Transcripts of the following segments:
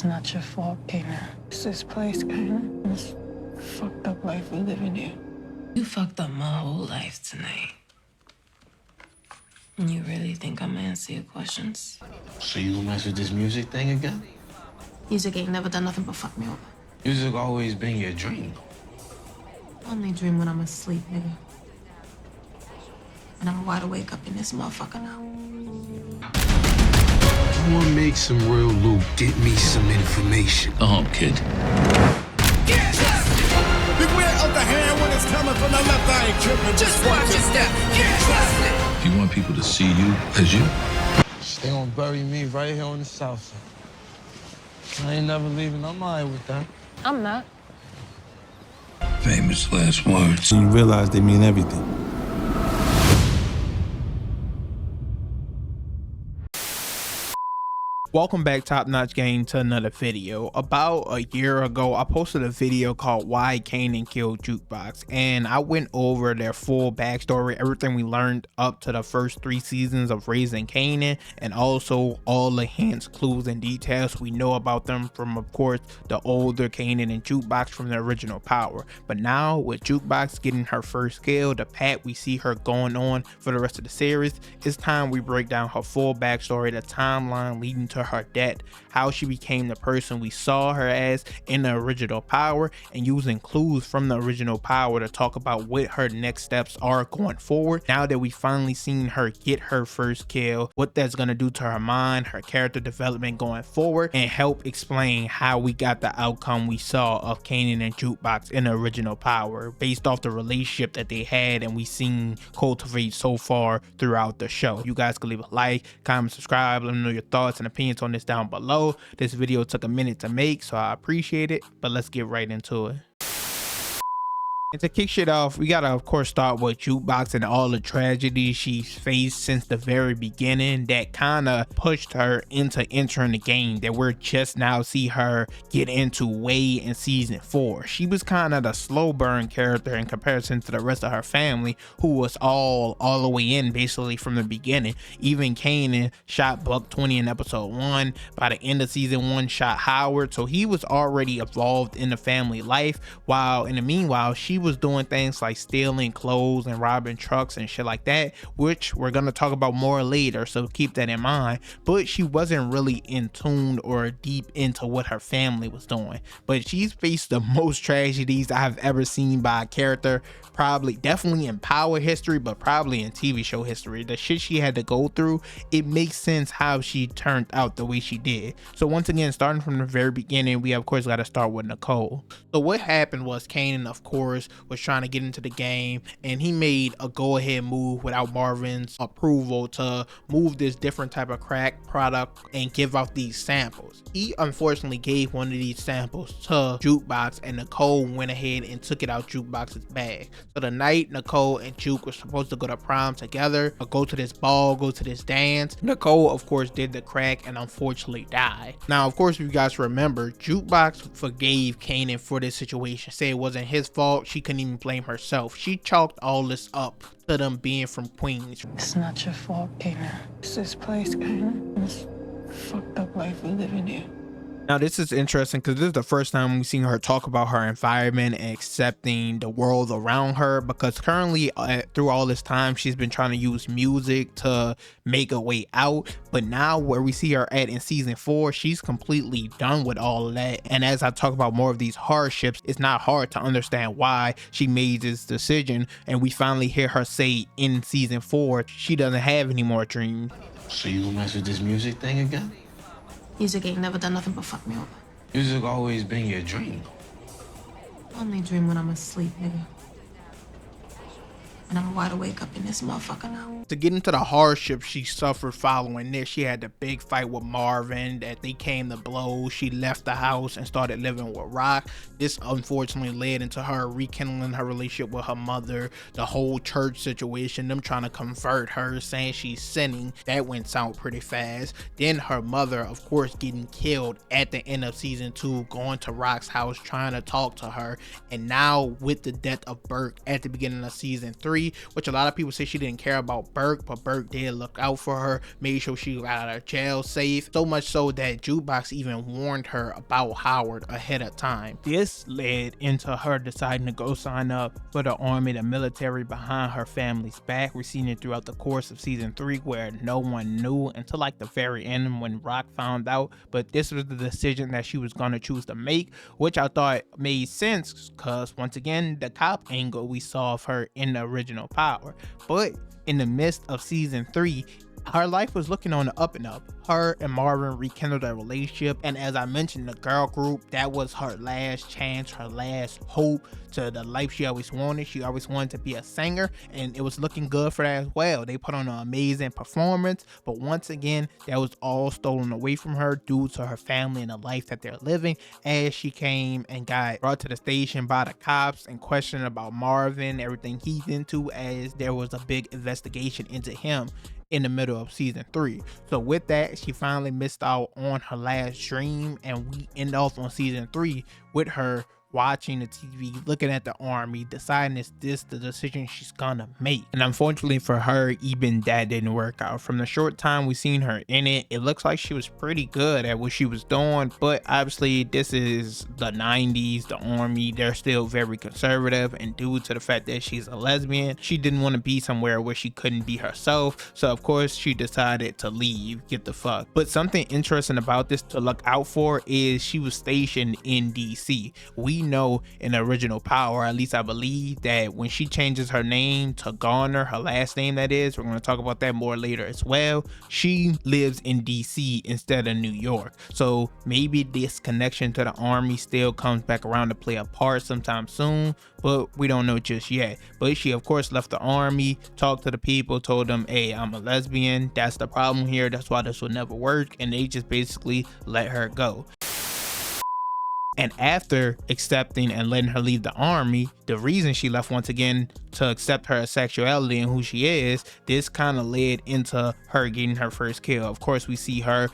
It's not your fault, Kanan. It's this place, Kanan. It's fucked up life we live in here. You fucked up my whole life tonight. And you really think I'm gonna answer your questions? So you gonna mess with this music thing again? Music ain't never done nothing but fuck me over. Music always been your dream. I only dream when I'm asleep, nigga. And I'm wide awake up in this motherfucker now. I wanna make some real loot. Get me some information. Go home, kid. Beware of the hand when it's coming from the left. I ain't tripping. Just watch your step. Trust it. If you want people to see you as you, They gonna bury me right here on the south side. I ain't never leaving. I'm all right with that. I'm not. famous last words. You realize they mean everything. Welcome back, Top Notch Gang, to another video. About a year ago, I posted a video called Why Kanan Killed Jukebox, and I went over their full backstory, everything we learned up to the first 3 seasons of raising Kanan, and also all the hints, clues, and details we know about them from, of course, the older Kanan and Jukebox from the original Power. But now, with Jukebox getting her first kill, the path we see her going on for the rest of the series, it's time we break down her full backstory, the timeline leading to her death, how she became the person we saw her as in the original Power, and using clues from the original Power to talk about what her next steps are going forward now that we finally seen her get her first kill, what that's going to do to her mind, her character development going forward, and help explain how we got the outcome we saw of Kanan and Jukebox in the original Power based off the relationship that they had and we seen cultivate so far throughout the show. You guys can leave a like, comment, subscribe, let me know your thoughts and opinions on this down below. This video took a minute to make, so I appreciate it, but let's get right into it. And to kick shit off, we gotta of course start with Jukebox and all the tragedies she's faced since the very beginning that kind of pushed her into entering the game that we're just now see her get into way in season 4. She was kind of the slow burn character in comparison to the rest of her family, who was all the way in basically from the beginning. Even Kanan shot Buck 20 in episode 1. By the end of season 1, shot Howard, so he was already involved in the family life, while in the meanwhile she was doing things like stealing clothes and robbing trucks and shit like that, which we're gonna talk about more later, so keep that in mind. But she wasn't really in tune or deep into what her family was doing. But she's faced the most tragedies I've ever seen by a character, probably definitely in Power history, but probably in TV show history. The shit she had to go through, it makes sense how she turned out the way she did. So once again, starting from the very beginning, we of course got to start with Nicole. So what happened was Kanan of course was trying to get into the game, and he made a go-ahead move without Marvin's approval to move this different type of crack product and give out these samples. He unfortunately gave one of these samples to Jukebox, and Nicole went ahead and took it out Jukebox's bag. So the night Nicole and Juke were supposed to go to prom together, or go to this ball, go to this dance, Nicole of course did the crack and unfortunately died. Now of course, if you guys remember, Jukebox forgave Kanan for this situation, said it wasn't his fault, she couldn't even blame herself. She chalked all this up to them being from Queens. It's not your fault, Kanan. It's this place, Kanan. It's fucked up life we live in here. Now this is interesting because this is the first time we've seen her talk about her environment and accepting the world around her, because currently through all this time she's been trying to use music to make a way out, but now where we see her at in season 4, she's completely done with all of that. And as I talk about more of these hardships, it's not hard to understand why she made this decision, and we finally hear her say in season 4 she doesn't have any more dreams. So you gonna mess with this music thing again? Music ain't never done nothing but fuck me over. Music always been your dream. I only dream when I'm asleep, nigga. And I'm wide awake up in this motherfucker now. To get into the hardships she suffered following this, she had the big fight with Marvin that they came to blows. She left the house and started living with Rock. This unfortunately led into her rekindling her relationship with her mother, the whole church situation, them trying to convert her, saying she's sinning. That went south pretty fast. Then her mother of course getting killed at the end of season 2, going to Rock's house trying to talk to her. And now with the death of Burke at the beginning of season 3, 3, which a lot of people say she didn't care about Burke, but Burke did look out for her, made sure she got out of jail safe, so much so that Jukebox even warned her about Howard ahead of time. This led into her deciding to go sign up for the army, the military behind her family's back. We've seen it throughout the course of season 3 where no one knew until like the very end when Rock found out, but this was the decision that she was going to choose to make, which I thought made sense because once again the cop angle we saw of her in the original Power. But in the midst of season 3, her life was looking on the up and up. Her and Marvin rekindled a relationship, and as I mentioned, the girl group, that was her last chance, her last hope to the life she always wanted. She always wanted to be a singer, and it was looking good for that as well. They put on an amazing performance, but once again, that was all stolen away from her due to her family and the life that they're living, as she came and got brought to the station by the cops and questioned about Marvin, everything he's into, as there was a big investigation into him in the middle of season 3. So with that, she finally missed out on her last dream, and we end off on season 3 with her watching the TV, looking at the army, deciding is this the decision she's gonna make. And unfortunately for her, even that didn't work out. From the short time we seen her in it, it looks like she was pretty good at what she was doing, but obviously this is the 90s, the army, they're still very conservative, and due to the fact that she's a lesbian, she didn't want to be somewhere where she couldn't be herself, so of course she decided to leave, get the fuck. But something interesting about this to look out for is she was stationed in DC. We know in the original Power, at least I believe, that when she changes her name to Garner, her last name that is, we're going to talk about that more later as well, she lives in DC instead of New York. So maybe this connection to the army still comes back around to play a part sometime soon, but we don't know just yet. But she of course left the army, talked to the people, told them, hey, I'm a lesbian, that's the problem here, that's why this will never work, and they just basically let her go. And after accepting and letting her leave the army, the reason she left once again to accept her sexuality and who she is, this kind of led into her getting her first kill. Of course, we see her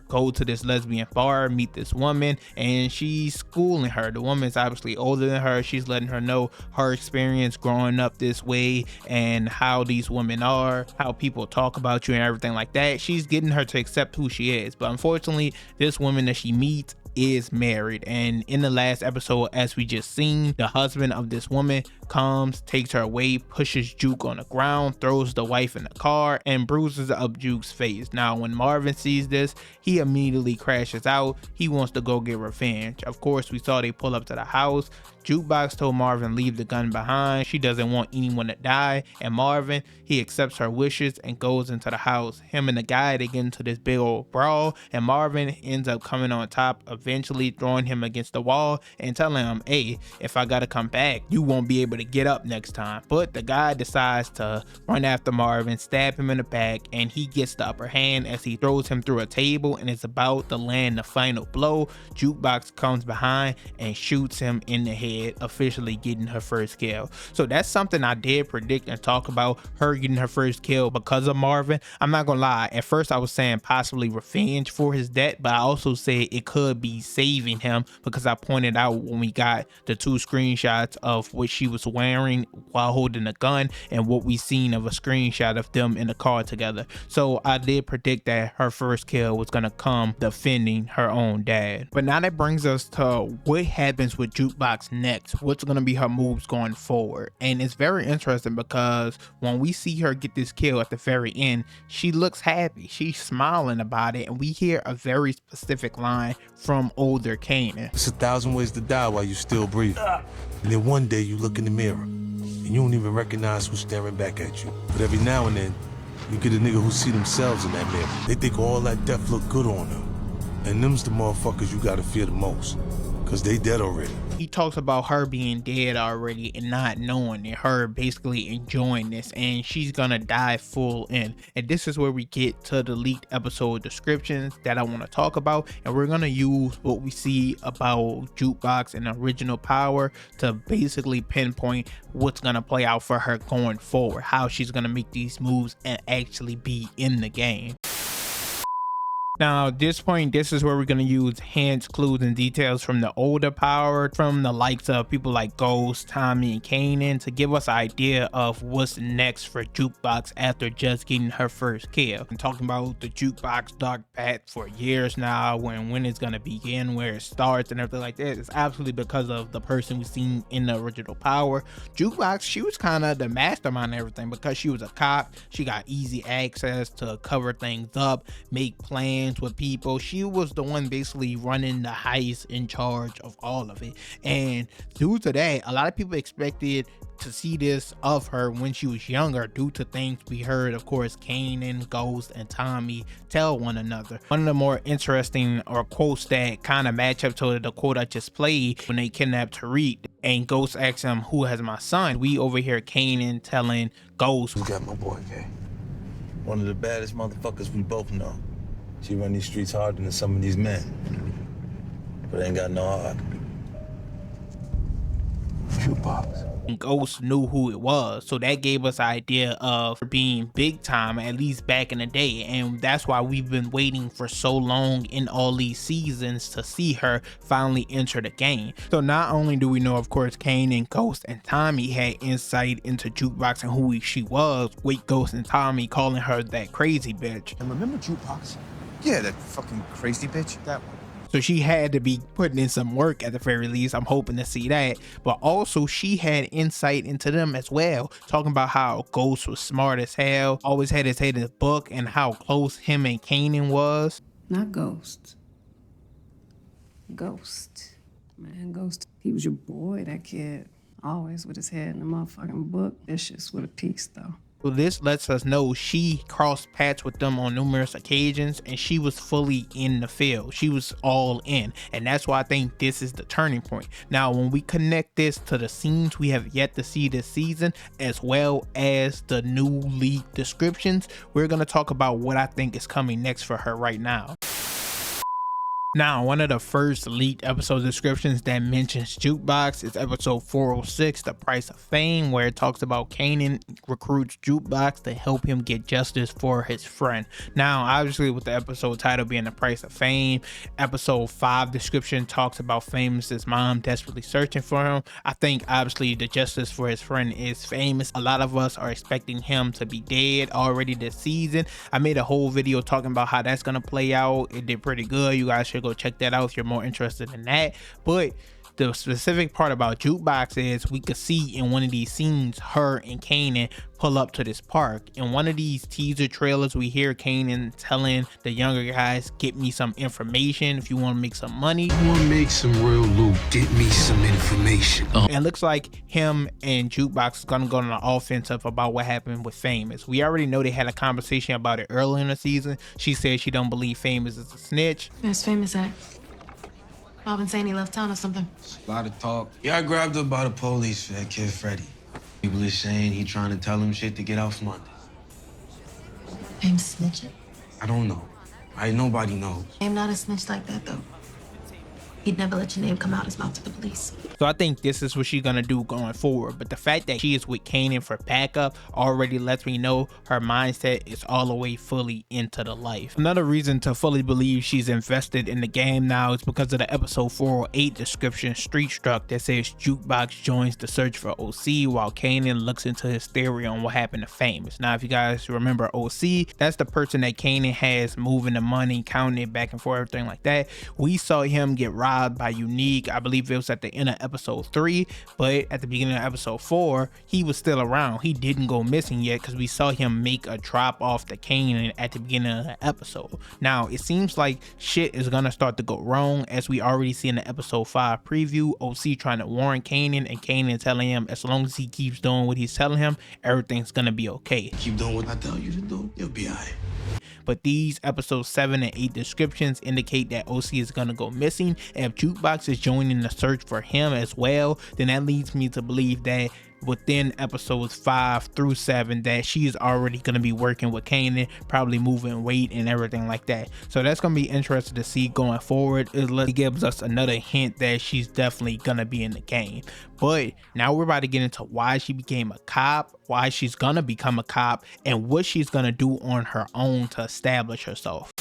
go to this lesbian bar, meet this woman, and she's schooling her. The woman's obviously older than her. She's letting her know her experience growing up this way and how these women are, how people talk about you and everything like that. She's getting her to accept who she is. But unfortunately, this woman that she meets is married, and in the last episode, as we just seen, the husband of this woman comes, takes her away, pushes Juke on the ground, throws the wife in the car, and bruises up Juke's face. Now when Marvin sees this, he immediately crashes out. He wants to go get revenge. Of course, we saw they pull up to the house. Jukebox told Marvin leave the gun behind, she doesn't want anyone to die, and Marvin, he accepts her wishes and goes into the house. Him and the guy, they get into this big old brawl, and Marvin ends up coming on top, eventually throwing him against the wall and telling him, hey, if I gotta come back, you won't be able to get up next time. But the guy decides to run after Marvin, stab him in the back, and he gets the upper hand as he throws him through a table and is about to land the final blow. Jukebox comes behind and shoots him in the head, officially getting her first kill. So that's something I did predict and talk about, her getting her first kill because of Marvin. I'm not gonna lie, at first I was saying possibly revenge for his death, but I also said it could be saving him because I pointed out when we got the 2 screenshots of what she was wearing while holding a gun and what we seen of a screenshot of them in the car together. So I did predict that her first kill was gonna come defending her own dad. But now that brings us to what happens with Jukebox next. What's going to be her moves going forward? And it's very interesting because when we see her get this kill at the very end, she looks happy, she's smiling about it, and we hear a very specific line from older Kanan. It's 1,000 ways to die while you still breathing. And then one day you look in the mirror and you don't even recognize who's staring back at you. But every now and then you get a nigga who see themselves in that mirror. They think all that death look good on them, and them's the motherfuckers you gotta fear the most, cause they dead already. He talks about her being dead already and not knowing it, her basically enjoying this, and she's gonna die full in. And this is where we get to the leaked episode descriptions that I want to talk about, and we're gonna use what we see about Jukebox and original Power to basically pinpoint what's gonna play out for her going forward, how she's gonna make these moves and actually be in the game. Now at this point, this is where we're going to use hints, clues, and details from the older power, from the likes of people like Ghost, Tommy, and Kanan, to give us an idea of what's next for Jukebox after just getting her first kill. I'm talking about the Jukebox dark path for years now, when it's going to begin, where it starts, and everything like that. It's absolutely because of the person we've seen in the original power. Jukebox, she was kind of the mastermind and everything, because she was a cop. She got easy access to cover things up, make plans with people. She was the one basically running the heist, in charge of all of it. And due to that, a lot of people expected to see this of her when she was younger, due to things we heard, of course, Kanan, Ghost, and Tommy tell one another. One of the more interesting or quotes that kind of match up to the quote I just played, when they kidnapped Tariq and Ghost asked him, "Who has my son?" We overhear Kanan telling Ghost, "You got my boy, Kay. One of the baddest motherfuckers we both know. She run these streets harder than some of these men, but ain't got no heart." Jukebox. Ghost knew who it was, so that gave us an idea of her being big time, at least back in the day. And that's why we've been waiting for so long in all these seasons to see her finally enter the game. So not only do we know, of course, Kanan, Ghost, and Tommy had insight into Jukebox and who she was, with Ghost and Tommy calling her that crazy bitch. And remember Jukebox? Yeah, that fucking crazy bitch. That one. So she had to be putting in some work at the very least. I'm hoping to see that. But also she had insight into them as well, talking about how Ghost was smart as hell, always had his head in his book, and how close him and Kanan was. Not Ghost. Ghost. Man, Ghost, he was your boy, that kid. Always with his head in the motherfucking book. Vicious with a piece, though. So this lets us know she crossed paths with them on numerous occasions, and she was fully in the field. She was all in, and that's why I think this is the turning point. Now, when we connect this to the scenes we have yet to see this season, as well as the new leak descriptions, we're going to talk about what I think is coming next for her right now. Now, one of the first leaked episode descriptions that mentions Jukebox is episode 406, The Price of Fame, where it talks about Kanan recruits Jukebox to help him get justice for his friend. Now, obviously, with the episode title being The Price of Fame, episode 5 description talks about Famous's mom desperately searching for him. I think, obviously, the justice for his friend is Famous. A lot of us are expecting him to be dead already this season. I made a whole video talking about how that's going to play out. It did pretty good. You guys should go check that out if you're more interested in that. But the specific part about Jukebox is we could see in one of these scenes her and Kanan pull up to this park. In one of these teaser trailers, we hear Kanan telling the younger guys, "Get me some information if you want to make some money. I want to make some real loot. Get me some information." And it looks like him and Jukebox is gonna go on an offensive about what happened with Famous. We already know they had a conversation about it earlier in the season. She said she don't believe Famous is a snitch. Where's Famous at? Marvin saying he left town or something. A lot of talk. Yeah, I grabbed up by the police for that kid Freddie. People are saying he trying to tell him shit to get out from under. Famous snitching? I don't know. Nobody knows. I'm not a snitch like that, though. He'd never let your name come out his mouth to the police. So I think this is what she's gonna do going forward. But the fact that she is with Kanan for backup already lets me know her mindset is all the way fully into the life. Another reason to fully believe she's invested in the game now is because of the episode 408 description, Street Struck, that says Jukebox joins the search for OC while Kanan looks into his theory on what happened to Famous. Now, if you guys remember OC, that's the person that Kanan has moving the money, counting it back and forth, everything like that. We saw him get robbed by Unique. I believe it was at the end of episode 3, but at the beginning of episode 4, he was still around. He didn't go missing yet because we saw him make a drop off to Kanan at the beginning of the episode. Now, it seems like shit is gonna start to go wrong, as we already see in the episode 5 preview. OC trying to warn Kanan, and Kanan telling him as long as he keeps doing what he's telling him, everything's gonna be okay. Keep doing what I tell you to do, you'll be all right. But these episode 7 and 8 descriptions indicate that OC is gonna go missing, and if Jukebox is joining the search for him as well, then that leads me to believe that within episodes 5 through 7 that she is already going to be working with Kanan, probably moving weight and everything like that. So that's going to be interesting to see going forward. It gives us another hint that she's definitely going to be in the game. But now we're about to get into why she became a cop, why she's going to become a cop, and what she's going to do on her own to establish herself.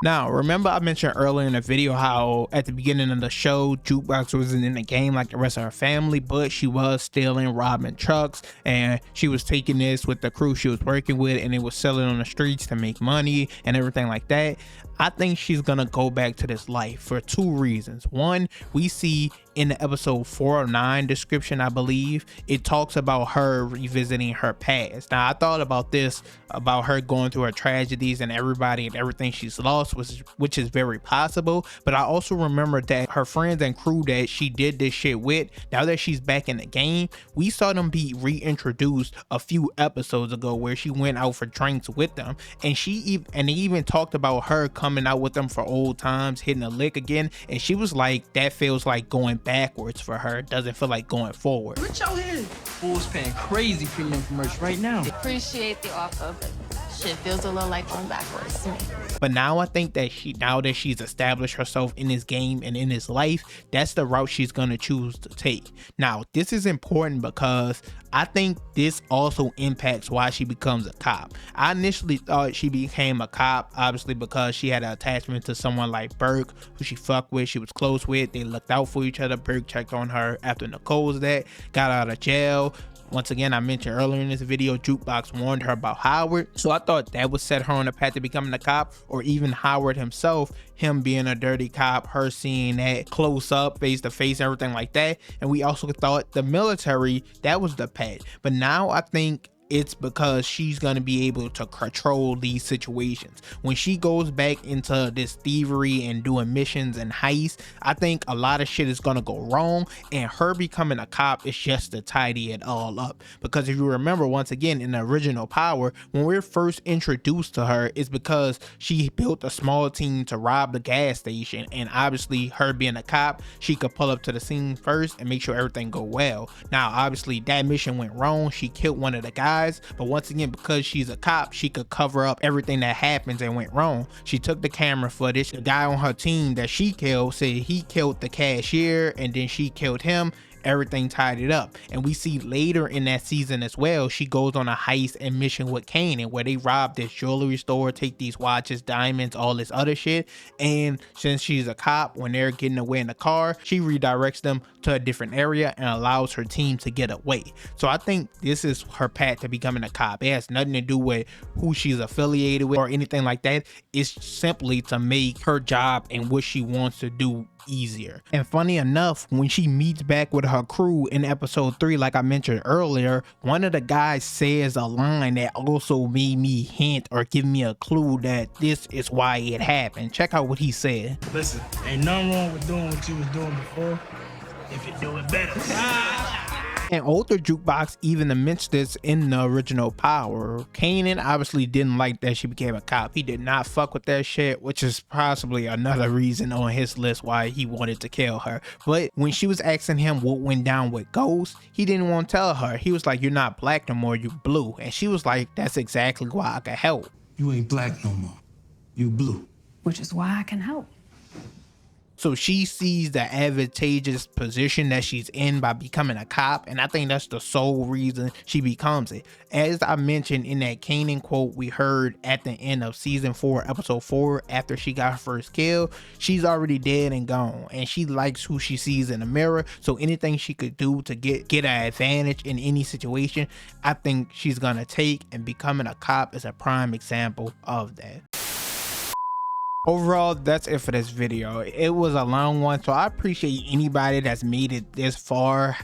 Now, remember I mentioned earlier in the video how at the beginning of the show, Jukebox wasn't in the game like the rest of her family, but she was stealing, robbing trucks, and she was taking this with the crew she was working with, and it was selling on the streets to make money and everything like that. I think she's gonna go back to this life for two reasons. One, we see in the episode 409 description, I believe, it talks about her revisiting her past. Now, I thought about this, about her going through her tragedies and everybody and everything she's lost, which is very possible. But I also remember that her friends and crew that she did this shit with, now that she's back in the game, we saw them be reintroduced a few episodes ago where she went out for drinks with them, and they even talked about her coming out with them for old times, hitting a lick again, and she was like, that feels like going backwards for her. It doesn't feel like going forward. Rich out here. Fools paying crazy premium for merch right now. Appreciate the offer, but shit feels a little like going backwards to me. But now I think that now that she's established herself in this game and in this life, that's the route she's gonna choose to take. Now, this is important because I think this also impacts why she becomes a cop. I initially thought she became a cop obviously because she had an attachment to someone like Burke, who she fucked with, she was close with, they looked out for each other. Burke checked on her after Nicole's death, got out of jail. Once again, I mentioned earlier in this video, Jukebox warned her about Howard, so I thought that would set her on the path to becoming a cop, or even Howard himself, him being a dirty cop, her seeing that close up, face to face, everything like that. And we also thought the military, that was the path. But now I think it's because she's going to be able to control these situations. When she goes back into this thievery and doing missions and heists, I think a lot of shit is going to go wrong, and her becoming a cop is just to tidy it all up. Because if you remember, once again, in the original Power, when we're first introduced to her, it's because she built a small team to rob the gas station, and obviously her being a cop, she could pull up to the scene first and make sure everything go well. Now, obviously that mission went wrong. She killed one of the guys, but once again, because she's a cop, she could cover up everything that happens and went wrong. She took the camera footage. The guy on her team that she killed said he killed the cashier and then she killed him. Everything tied it up. And we see later in that season as well, she goes on a heist and mission with Kanan where they rob this jewelry store, take these watches, diamonds, all this other shit. And since she's a cop, when they're getting away in the car, she redirects them to a different area and allows her team to get away. So I think this is her path to becoming a cop. It has nothing to do with who she's affiliated with or anything like that. It's simply to make her job and what she wants to do easier. And funny enough, when she meets back with her crew in episode 3, like I mentioned earlier, one of the guys says a line that also made me hint or give me a clue that this is why it happened. Check out what he said. Listen, ain't nothing wrong with doing what you was doing before if you do it better. And older Jukebox even mentioned this in the original Power. Kanan obviously didn't like that she became a cop. He did not fuck with that shit, which is possibly another reason on his list why he wanted to kill her. But when she was asking him what went down with Ghost, he didn't want to tell her. He was like, you're not black no more, you blue. And she was like, that's exactly why I can help. You ain't black no more. You blue. Which is why I can help. So she sees the advantageous position that she's in by becoming a cop, and I think that's the sole reason she becomes it. As I mentioned in that Kanan quote we heard at the end of season 4, episode 4, after she got her first kill, she's already dead and gone, and she likes who she sees in the mirror. So anything she could do to get an advantage in any situation, I think she's gonna take, and becoming a cop is a prime example of that. Overall, that's it for this video. It was a long one, so I appreciate anybody that's made it this far.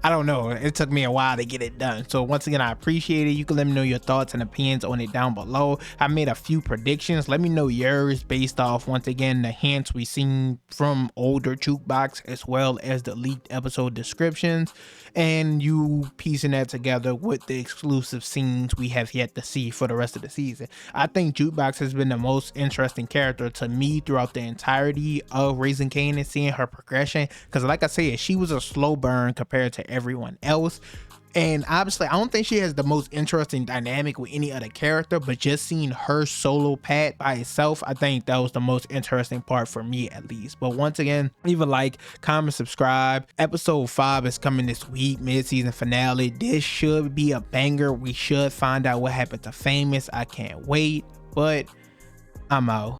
I don't know, it took me a while to get it done, so once again I appreciate it. You can let me know your thoughts and opinions on it down below. I made a few predictions. Let me know yours based off, once again, the hints we seen from older Jukebox as well as the leaked episode descriptions, and you piecing that together with the exclusive scenes we have yet to see for the rest of the season. I think Jukebox has been the most interesting character to me throughout the entirety of Raising Kanan, seeing her progression, because like I said, she was a slow burn compared to everyone else. And obviously I don't think she has the most interesting dynamic with any other character, but just seeing her solo path by itself, I think that was the most interesting part for me, at least. But once again, leave a like, comment, subscribe. Episode 5 is coming this week, mid-season finale. This should be a banger. We should find out what happened to Famous. I can't wait. But I'm out.